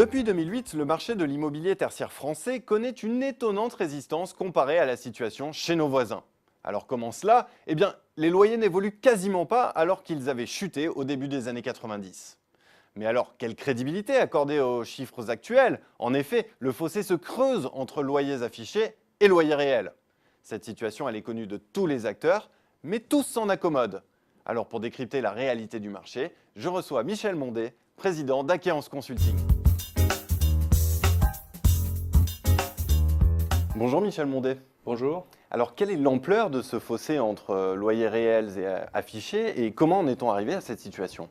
Depuis 2008, le marché de l'immobilier tertiaire français connaît une étonnante résistance comparée à la situation chez nos voisins. Alors comment cela? Eh bien, les loyers n'évoluent quasiment pas alors qu'ils avaient chuté au début des années 90. Mais alors, quelle crédibilité accorder aux chiffres actuels? En effet, le fossé se creuse entre loyers affichés et loyers réels. Cette situation, elle est connue de tous les acteurs, mais tous s'en accommodent. Alors pour décrypter la réalité du marché, je reçois Michel Mondet, président d'Aquéance Consulting. Bonjour Michel Mondet. Bonjour. Alors quelle est l'ampleur de ce fossé entre loyers réels et affichés et comment en est-on arrivé à cette situation?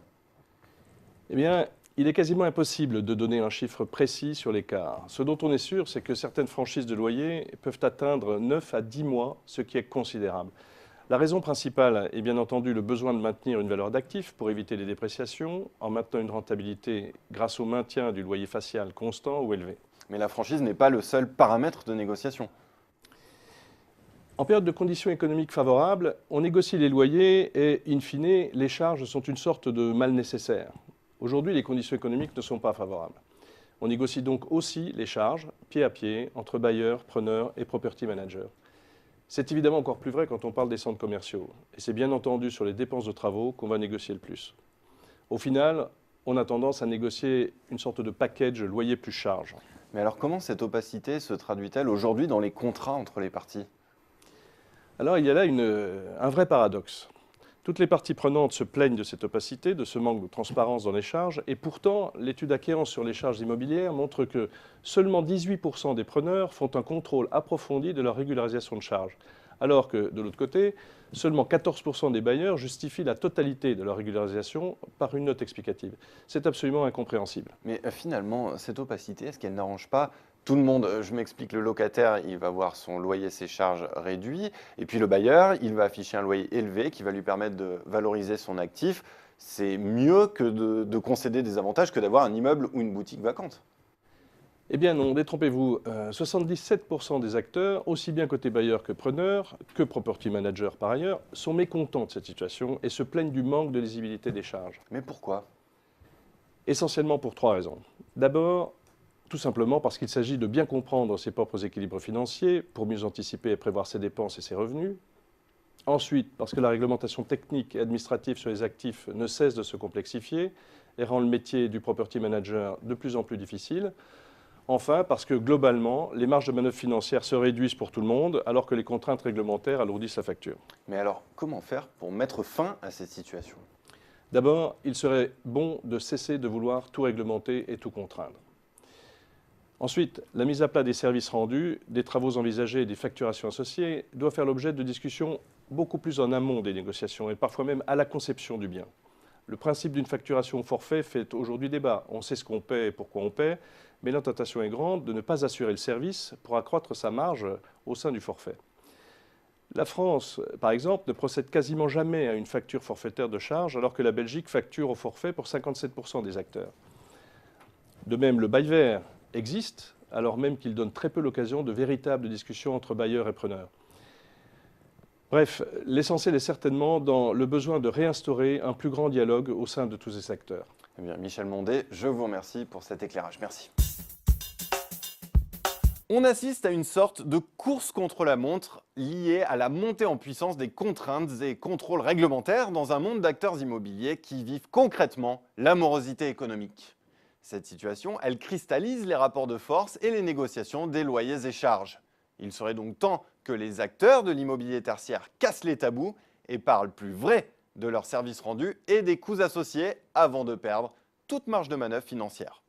Eh bien, il est quasiment impossible de donner un chiffre précis sur l'écart. Ce dont on est sûr, c'est que certaines franchises de loyer peuvent atteindre 9 à 10 mois, ce qui est considérable. La raison principale est bien entendu le besoin de maintenir une valeur d'actif pour éviter les dépréciations, en maintenant une rentabilité grâce au maintien du loyer facial constant ou élevé. Mais la franchise n'est pas le seul paramètre de négociation. En période de conditions économiques favorables, on négocie les loyers et, in fine, les charges sont une sorte de mal nécessaire. Aujourd'hui, les conditions économiques ne sont pas favorables. On négocie donc aussi les charges, pied à pied, entre bailleurs, preneurs et property managers. C'est évidemment encore plus vrai quand on parle des centres commerciaux. Et c'est bien entendu sur les dépenses de travaux qu'on va négocier le plus. Au final, on a tendance à négocier une sorte de package loyer plus charge. Mais alors comment cette opacité se traduit-elle aujourd'hui dans les contrats entre les parties? Alors il y a là un vrai paradoxe. Toutes les parties prenantes se plaignent de cette opacité, de ce manque de transparence dans les charges, et pourtant l'étude Aquéance sur les charges immobilières montre que seulement 18% des preneurs font un contrôle approfondi de leur régularisation de charges, alors que de l'autre côté, seulement 14% des bailleurs justifient la totalité de leur régularisation par une note explicative. C'est absolument incompréhensible. Mais finalement, cette opacité, est-ce qu'elle n'arrange pas tout le monde? Je m'explique, le locataire, il va voir son loyer, ses charges réduits, et puis le bailleur, il va afficher un loyer élevé qui va lui permettre de valoriser son actif. C'est mieux que de concéder des avantages que d'avoir un immeuble ou une boutique vacante. Eh bien non, détrompez-vous, 77% des acteurs, aussi bien côté bailleur que preneur, que property manager par ailleurs, sont mécontents de cette situation et se plaignent du manque de lisibilité des charges. Mais pourquoi? Essentiellement pour trois raisons. D'abord, tout simplement parce qu'il s'agit de bien comprendre ses propres équilibres financiers pour mieux anticiper et prévoir ses dépenses et ses revenus. Ensuite, parce que la réglementation technique et administrative sur les actifs ne cesse de se complexifier et rend le métier du property manager de plus en plus difficile. Enfin, parce que globalement, les marges de manœuvre financières se réduisent pour tout le monde, alors que les contraintes réglementaires alourdissent la facture. Mais alors, comment faire pour mettre fin à cette situation? D'abord, il serait bon de cesser de vouloir tout réglementer et tout contraindre. Ensuite, la mise à plat des services rendus, des travaux envisagés et des facturations associées doit faire l'objet de discussions beaucoup plus en amont des négociations et parfois même à la conception du bien. Le principe d'une facturation au forfait fait aujourd'hui débat. On sait ce qu'on paie et pourquoi on paie, mais la tentation est grande de ne pas assurer le service pour accroître sa marge au sein du forfait. La France, par exemple, ne procède quasiment jamais à une facture forfaitaire de charge, alors que la Belgique facture au forfait pour 57% des acteurs. De même, le bail vert existe, alors même qu'il donne très peu l'occasion de véritables discussions entre bailleurs et preneurs. Bref, l'essentiel est certainement dans le besoin de réinstaurer un plus grand dialogue au sein de tous ces secteurs. Eh bien, Michel Mondet, je vous remercie pour cet éclairage. Merci. On assiste à une sorte de course contre la montre liée à la montée en puissance des contraintes et contrôles réglementaires dans un monde d'acteurs immobiliers qui vivent concrètement la morosité économique. Cette situation, elle cristallise les rapports de force et les négociations des loyers et charges. Il serait donc temps que les acteurs de l'immobilier tertiaire cassent les tabous et parlent plus vrai de leurs services rendus et des coûts associés avant de perdre toute marge de manœuvre financière.